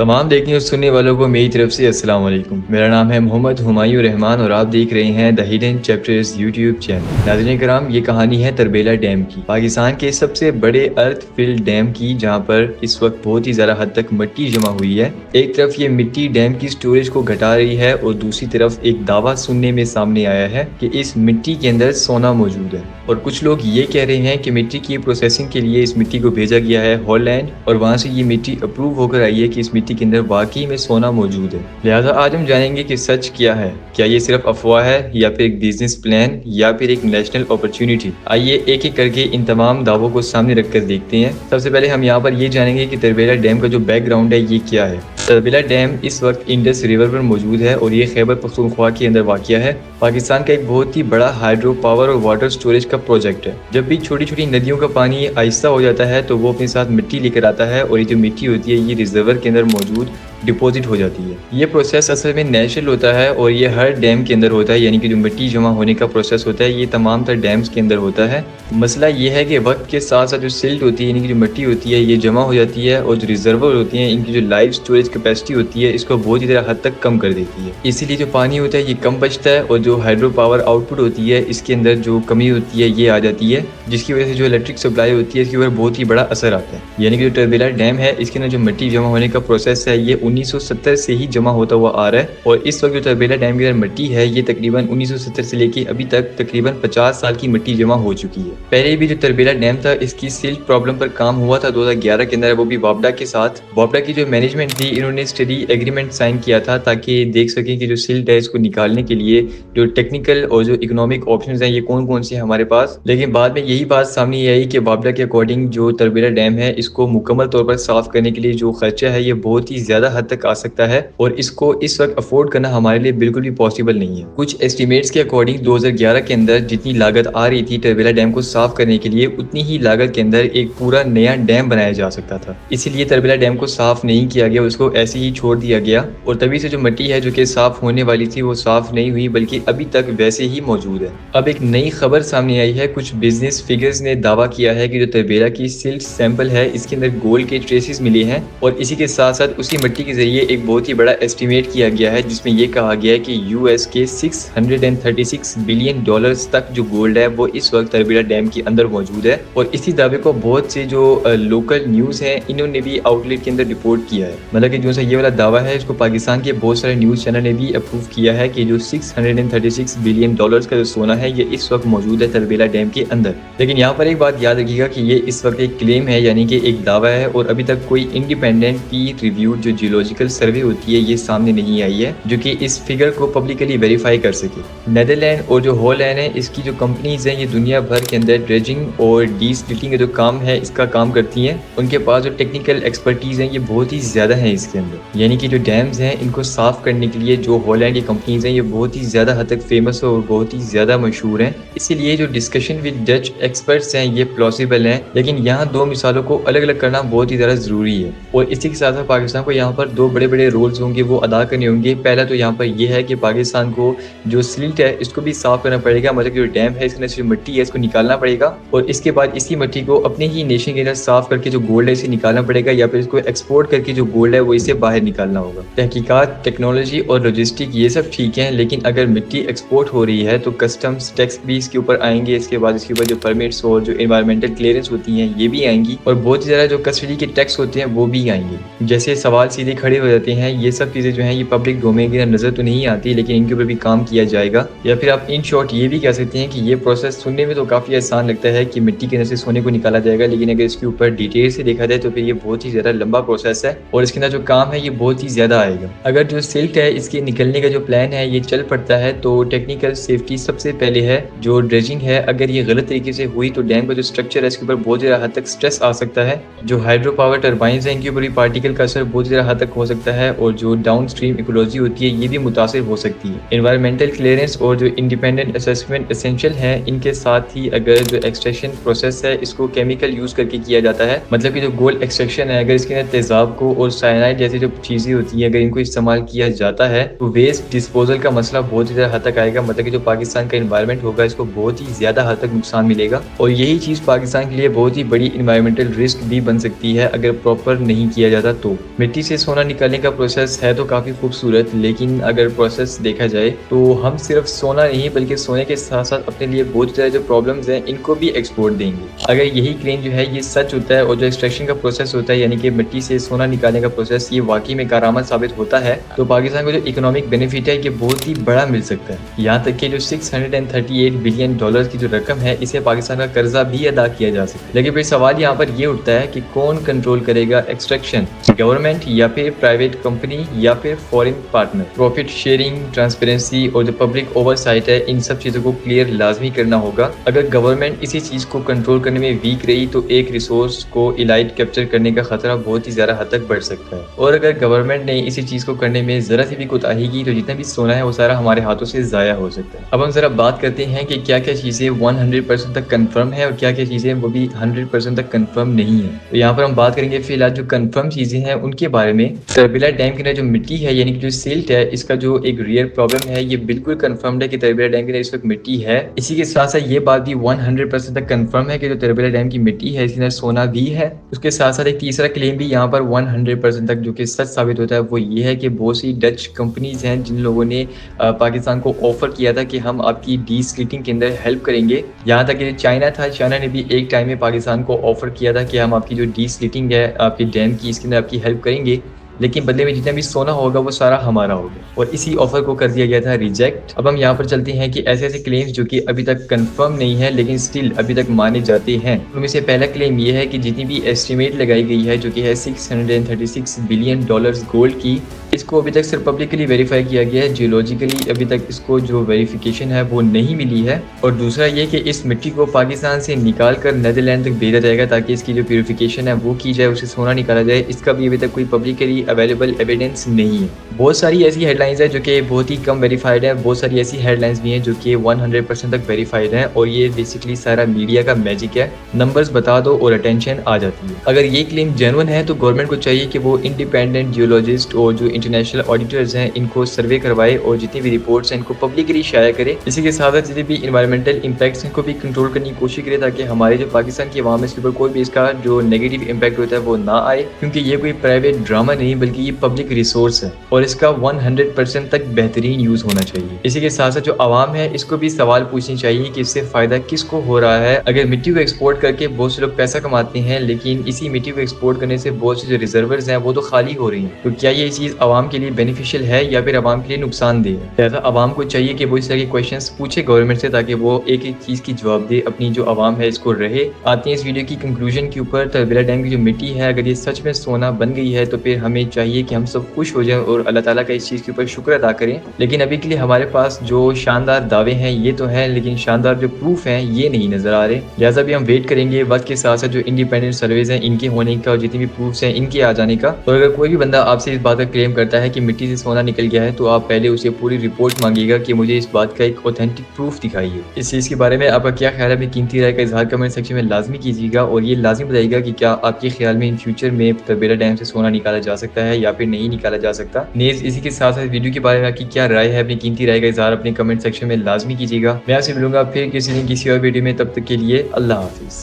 तमाम देखने और सुनने वालों को मेरी तरफ से अस्सलाम वालेकुम। मेरा नाम है मोहम्मद हुमायूं रहमान और आप देख रहे हैं the hidden chapters YouTube channel. नाज़रीन कराम, ये कहानी है तरबेला डैम की, पाकिस्तान के सबसे बड़े अर्थ फिल्ड डैम की, जहां पर इस वक्त बहुत ही ज़्यादा हद तक मिट्टी जमा हुई है। एक तरफ ये मिट्टी डैम की स्टोरेज को घटा रही है और दूसरी तरफ एक दावा सुनने में सामने आया है कि इस मिट्टी के अंदर सोना मौजूद है। और कुछ लोग ये कह रहे हैं कि मिट्टी की प्रोसेसिंग के लिए इस मिट्टी को भेजा गया है हॉलैंड और वहाँ से ये मिट्टी अप्रूव होकर आई है कि इस मिट्टी के अंदर वाकई में सोना मौजूद है। लिहाजा आज हम जानेंगे कि सच क्या है, क्या ये सिर्फ अफवाह है या फिर एक बिजनेस प्लान या फिर एक नेशनल अपॉर्चुनिटी। आइए एक एक करके इन तमाम दावों को सामने रखकर देखते हैं। सबसे पहले हम यहाँ पर ये जानेंगे कि तरबेला डैम का जो बैकग्राउंड है ये क्या है। तरबेला डैम इस वक्त इंडस रिवर पर मौजूद है और ये खैबर पख्तूनख्वा के अंदर वाक़िया है। पाकिस्तान का एक बहुत ही बड़ा हाइड्रो पावर और वाटर स्टोरेज का प्रोजेक्ट है। जब भी छोटी छोटी नदियों का पानी आहिस्ता हो जाता है तो वो अपने साथ मिट्टी लेकर आता है और ये जो मिट्टी होती है ये रिजर्वर के अंदर मौजूद डिपॉजिट हो जाती है। ये प्रोसेस असल में नेचुरल होता है और ये हर डैम के अंदर होता है, यानी कि जो मिट्टी जमा होने का प्रोसेस होता है ये तमाम तर डैम्स के अंदर होता है। मसला ये है कि वक्त के साथ साथ जो सिल्ट होती है यानी कि जो मिट्टी होती है ये जमा हो जाती है और जो रिजर्वर होती है इनकी जो लाइव स्टोरेज कैपेसिटी होती है इसको बहुत ही ज़्यादा हद तक कम कर देती है। इसीलिए जो पानी होता है ये कम बचता है और जो हाइड्रो पावर आउटपुट होती है इसके अंदर जो कमी होती है ये आ जाती है, जिसकी वजह से जो इलेक्ट्रिक सप्लाई होती है इसके ऊपर बहुत ही बड़ा असर आता है। यानी कि जो तरबेला डैम है इसके अंदर जो मिट्टी जमा होने का प्रोसेस है ये 1970 से ही जमा होता हुआ आ रहा है और इस वक्त जो तरबेला डैम के अंदर मिट्टी है ये तकरीबन 1970 से लेके अभी तक तकरीबन 50 साल की मिट्टी जमा हो चुकी है। पहले भी जो तरबेला डैम था इसकी सिल्ट प्रॉब्लम पर काम हुआ था 2011 के अंदर, वो भी वापडा के साथ। वापडा की जो मैनेजमेंट थी इन्होंने स्टडी एग्रीमेंट साइन किया था ताकि देख सकें कि जो सिल्ट है इसको निकालने के लिए जो टेक्निकल और जो इकोनॉमिक ऑप्शंस हैं ये कौन कौन से हैं हमारे पास। लेकिन बाद में यही बात सामने आई कि वापडा के अकॉर्डिंग जो तरबेला डैम है इसको मुकम्मल तौर पर साफ करने के लिए जो खर्चा है ये बहुत ही ज्यादा हद तक आ सकता है और इसको इस वक्त अफोर्ड करना हमारे लिए बिल्कुल भी पॉसिबल नहीं है। कुछ एस्टिमेट्स के अकॉर्डिंग 2011 के अंदर जितनी लागत आ रही थी तरबेला डैम को साफ करने के लिए उतनी ही लागत के अंदर एक पूरा नया डैम बनाया जा सकता था। इसीलिए तरबेला डैम को साफ नहीं किया गया, उसको ऐसे ही छोड़ दिया गया और तभी से जो मिट्टी है जो कि साफ होने वाली थी वो साफ नहीं हुई बल्कि अभी तक वैसे ही मौजूद है। अब एक नई खबर सामने आई है, कुछ बिजनेस फिगर्स ने दावा किया है कि जो तरबेला की सिल्ट सैंपल है इसके अंदर गोल्ड के ट्रेसेस मिले हैं और इसी के साथ साथ उसी मिट्टी के जरिए एक बहुत ही बड़ा एस्टिमेट किया गया है जिसमें यह कहा गया है कि यूएस के 636 बिलियन डॉलर्स तक जो गोल्ड है वो इस वक्त तरबेला डैम के अंदर मौजूद है। और इसी दावे को बहुत से जो लोकल न्यूज़ हैं इन्होंने भी आउटलेट के अंदर रिपोर्ट किया है। मतलब कि जो सा ये वाला दावा है इसको पाकिस्तान के बहुत सारे न्यूज़ चैनल ने भी अप्रूव किया है कि जो 636 बिलियन डॉलर्स का जो सोना है ये इस वक्त मौजूद है तरबेला डैम के अंदर। लेकिन यहाँ पर एक बात याद रखिएगा कि ये इस वक्त एक क्लेम है, यानी कि एक दावा है और अभी तक कोई इंडिपेंडेंट पीर रिव्यूड जो जियोलॉजिकल सर्वे होती है ये सामने नहीं आई है जो कि इस फिगर को पब्लिकली वेरीफाई कर सके। नेदरलैंड और जो हॉलैंड है इसकी जो कंपनीज हैं ये दुनिया भर के अंदर ड्रेजिंग और डी स्प्लिटिंग का जो काम है इसका काम करती हैं। उनके पास जो टेक्निकल एक्सपर्टीज हैं ये बहुत ही ज़्यादा है इसके अंदर, यानी कि जो डैम्स हैं इनको साफ करने के लिए जो हॉलैंड की कंपनीज हैं ये बहुत ही ज़्यादा हद तक फेमस है और बहुत ही ज़्यादा मशहूर हैं। इसीलिए जो डिस्कशन विद डच एक्सपर्ट्स हैं ये प्लॉसिबल हैं, लेकिन यहाँ दो मिसालों को अलग अलग करना बहुत ही ज़्यादा ज़रूरी है और इसी के साथ साथ पाकिस्तान को यहाँ पर दो बड़े बड़े रोल्स होंगे वो अदा करने होंगे। पहला तो यहाँ पर यह है कि पाकिस्तान को जो सिल्ट है इसको भी साफ करना पड़ेगा, मतलब जो डैम है इसके अंदर जो मिट्टी है इसको निकालना पड़ेगा और इसके बाद इसी मिट्टी को अपने ही नेशन के अंदर साफ करके जो गोल्ड है इसे निकालना पड़ेगा या फिर इसको एक्सपोर्ट करके जो गोल्ड है वो इसे बाहर निकालना होगा। तहकीकात, टेक्नोलॉजी और लॉजिस्टिक ये सब ठीक है, लेकिन अगर मिट्टी एक्सपोर्ट हो रही है तो कस्टम्स टैक्स भी इसके ऊपर आएंगे, इसके बाद इसके ऊपर जो परमिट्स और जो एनवायरमेंटल क्लियरेंस होती हैं ये भी आएंगी और बहुत ही ज़्यादा जो कस्टडी के टैक्स होते हैं वो भी आएंगे। जैसे सवाल सीधे खड़े हो जाते हैं, ये सब चीज़ें जो हैं ये पब्लिक डोमेन के अंदर नज़र तो नहीं आती लेकिन इनके ऊपर भी काम किया जाएगा। या फिर आप इन शॉर्ट ये भी कह सकते हैं कि ये प्रोसेस सुनने में तो काफ़ी आसान लगता है कि मिट्टी के अंदर से सोने को निकाला जाएगा, लेकिन अगर इसके ऊपर डिटेल से देखा जाए तो फिर ये बहुत ही ज़्यादा लंबा प्रोसेस है और इसके अंदर जो काम है ये बहुत ही ज़्यादा आएगा। अगर जो सिल्ट है इसके निकलने का जो प्लान है ये चल पड़ता है तो टेक्निकल सेफ्टी सबसे पहले है। जो ड्रेजिंग है अगर ये गलत तरीके से हुई तो डैम का जो स्ट्रक्चर है इसके ऊपर बहुत ज़्यादा हद तक स्ट्रेस आ सकता है। जो हाइड्रो पावर टर्बाइंस हैं इनके ऊपर भी पार्टिकल का असर बहुत ज़्यादा हद तक हो सकता है और जो डाउन स्ट्रीम इकोलॉजी होती है ये भी मुतासिर हो सकती है। एनवायरमेंटल क्लियरेंस और जो इंडिपेंडेंट असेसमेंट एसेंशियल है, इनके साथ ही अगर जो एक्सट्रैक्शन प्रोसेस है इसको केमिकल यूज़ करके किया जाता है, मतलब कि जो गोल्ड एक्सट्रैक्शन है अगर इसके अंदर तेजाब को और साइनाइड जैसी जो चीज़ें होती हैं अगर इनको इस्तेमाल किया जाता है तो वेस्ट डिस्पोजल का मसला बहुत ही ज़्यादा हद तक आएगा, मतलब कि जो पाकिस्तान का इन्वायरमेंट होगा इसको बहुत ही ज़्यादा हद तक नुकसान मिलेगा और यही चीज़ पाकिस्तान के लिए बहुत ही बड़ी इन्वायरमेंटल रिस्क भी बन सकती है अगर प्रॉपर नहीं किया जाता तो। मिट्टी से सोना निकालने का प्रोसेस है तो काफ़ी खूबसूरत, लेकिन अगर प्रोसेस देखा जाए तो हम सिर्फ सोना नहीं बल्कि सोने के साथ साथ अपने लिए बहुत सारे जो प्रॉब्लम्स हैं इनको भी एक्सपोर्ट देंगे। अगर यही क्लेम जो है ये सच होता है और जो एक्सट्रैक्शन का प्रोसेस होता है यानी कि मिट्टी से सोना निकालने का प्रोसेस ये वाकई में कारामद साबित होता है तो पाकिस्तान को जो इकोनॉमिक बेनिफिट है ये बहुत ही बड़ा मिल सकता है। यहाँ तक कि जो 638 बिलियन डॉलर की जो रकम है इसे पाकिस्तान का कर्जा भी अदा किया जा सकता है। लेकिन फिर सवाल यहाँ पर ये उठता है कि कौन कंट्रोल करेगा एक्सट्रैक्शन, गवर्नमेंट या फिर प्राइवेट कंपनी या फिर foreign partner. Profit sharing, transparency और जो पब्लिक ओवरसाइट है इन सब चीज़ों को क्लियर लाजमी करना होगा। अगर गवर्नमेंट इसी चीज़ को कंट्रोल करने में वीक रही तो एक रिसोर्स को इलाइट कैप्चर करने का खतरा बहुत ही ज़्यादा हद तक बढ़ सकता है। और अगर गवर्नमेंट ने इसी चीज़ को करने में ज़रा सी भी कोताही की तो जितना भी सोना है वो सारा हमारे हाथों से ज़ाया हो सकता है। अब हम ज़रा बात करते हैं कि क्या क्या चीज़ें 100% तक कन्फर्म है और क्या क्या चीज़ें वो भी 100% तक कन्फर्म नहीं है। तो यहाँ पर हम बात करेंगे फिलहाल जो कन्फर्म चीज़ें हैं उनके बारे में। तरबेला डैम के अंदर जो मिट्टी है यानी कि जो सिल्ट है इसका जो एक रियल प्रॉब्लम है ये बिल्कुल कन्फर्म्ड है कि तरबेला डैम के अंदर इस वक्त मिट्टी है। इसी के साथ साथ ये बात भी 100% तक कन्फर्म है कि जो तरबेला डैम की मिट्टी है इसके अंदर सोना भी है। उसके साथ साथ एक तीसरा क्लेम भी यहाँ पर 100% तक जो कि सच साबित होता है वो ये है कि बहुत सी डच कंपनीज हैं जिन लोगों ने पाकिस्तान को ऑफर किया था कि हम आपकी डी स्लिटिंग के अंदर हेल्प करेंगे। यहाँ तक कि चाइना था, चाइना ने भी एक टाइम में पाकिस्तान को ऑफर किया था कि हम आपकी जो डी स्लिटिंग है आपके डैम की इसके अंदर आपकी हेल्प करेंगे, लेकिन बदले में जितना भी सोना होगा वो सारा हमारा होगा और इसी ऑफर को कर दिया गया था रिजेक्ट। अब हम यहाँ पर चलते हैं कि ऐसे ऐसे क्लेम्स जो कि अभी तक कंफर्म नहीं है लेकिन स्टिल अभी तक माने जाते हैं। उनमें से पहला क्लेम ये है कि जितनी भी एस्टिमेट लगाई गई है जो कि है 636 बिलियन डॉलर्स गोल्ड की, इसको अभी तक सिर्फ पब्लिकली वेरीफाई किया गया है, जियोलॉजिकली अभी तक इसको जो वेरिफिकेशन है वो नहीं मिली है। और दूसरा ये कि इस मिट्टी को पाकिस्तान से निकाल कर नीदरलैंड तक भेजा जाएगा ताकि इसकी जो प्यूरिफिकेशन है वो की जाए, उसे सोना निकाला जाए। इसका भी अभी तक कोई पब्लिकली अवेलेबल एविडेंस नहीं है। बहुत सारी ऐसी हेडलाइंस है जो कि बहुत ही कम वेरीफाइड है, बहुत सारी ऐसी हेडलाइंस भी हैं जो कि 100% तक वेरीफाइड है और ये बेसिकली सारा मीडिया का मैजिक है, नंबर्स बता दो और अटेंशन आ जाती है। अगर ये क्लेम जेन्युइन है तो गवर्नमेंट को चाहिए कि वो इंडिपेंडेंट जियोलॉजिस्ट और जो इंटरनेशनल ऑडिटर्स हैं इनको सर्वे करवाए और जितनी भी रिपोर्ट्स हैं इनको पब्लिकली शाया करे। इसी के साथ जितने भी इन्वायरमेंटल इम्पैक्ट्स हैं को भी कंट्रोल करने की कोशिश करे ताकि हमारे जो पाकिस्तान की आवाम है इसके ऊपर कोई भी इसका जो नेगेटिव इम्पैक्ट होता है वो ना आए, क्योंकि ये कोई प्राइवेट ड्रामा नहीं बल्कि ये पब्लिक रिसोर्स है और इसका 100% तक बेहतरीन यूज होना चाहिए। इसी के साथ साथ जो आवाम है इसको भी सवाल पूछने चाहिए कि इससे फायदा किसको हो रहा है। अगर मिट्टी को एक्सपोर्ट करके बहुत से लोग पैसा कमाते हैं लेकिन इसी मिट्टी को एक्सपोर्ट करने से बहुत से जो रिजर्वर्स हैं वो तो खाली हो रही हैं, तो क्या ये चीज आवाम के लिए बेनिफिशियल है या फिर आवाम के लिए नुकसानदेह है? लिहाजा आवाम को चाहिए कि वो इस तरह के क्वेश्चंस पूछे गवर्नमेंट से ताकि वो एक एक चीज की जवाब दे, अपनी जो आवाम है इसको रहे। आते हैं इस वीडियो की कंक्लूजन के ऊपर। तरबेला डैम की जो मिट्टी है अगर ये सच में सोना बन गई है तो फिर हमें चाहिए कि हम सब खुश हो जाएं और अल्लाह ताला का इस चीज़ के ऊपर शुक्र अदा करें। लेकिन अभी के लिए हमारे पास जो शानदार दावे हैं ये तो हैं लेकिन शानदार जो प्रूफ हैं ये नहीं नजर आ रहे। लिहाजा भी हम वेट करेंगे वक्त के साथ साथ जो इंडिपेंडेंट सर्वेज हैं इनके होने का और जितनी भी प्रूफ्स हैं इनके आ जाने का। और अगर कोई भी बंदा आपसे इस बात का क्लेम करता है कि मिट्टी से सोना निकल गया है तो आप पहले उसे पूरी रिपोर्ट मांगिएगा कि मुझे इस बात का एक ऑथेंटिक प्रूफ दिखाइए। इस चीज़ के बारे में आपका क्या ख्याल है? अपनी कीमती राय का इजहार कमेंट सेक्शन में लाजमी कीजिएगा और ये लाजमी बताइएगा कि क्या आपके ख्याल में इन फ्यूचर में तरबेला डैम से सोना निकाला जा सकता है या फिर नहीं निकाला जा सकता। नेज़ इसी के साथ साथ वीडियो के बारे में आपकी क्या राय है? अपनी कीमती राय का इजहार अपने कमेंट सेक्शन में लाजमी कीजिएगा। मैं आपसे मिलूंगा फिर किसी दिन किसी और वीडियो में, तब तक के लिए अल्लाह हाफिज़।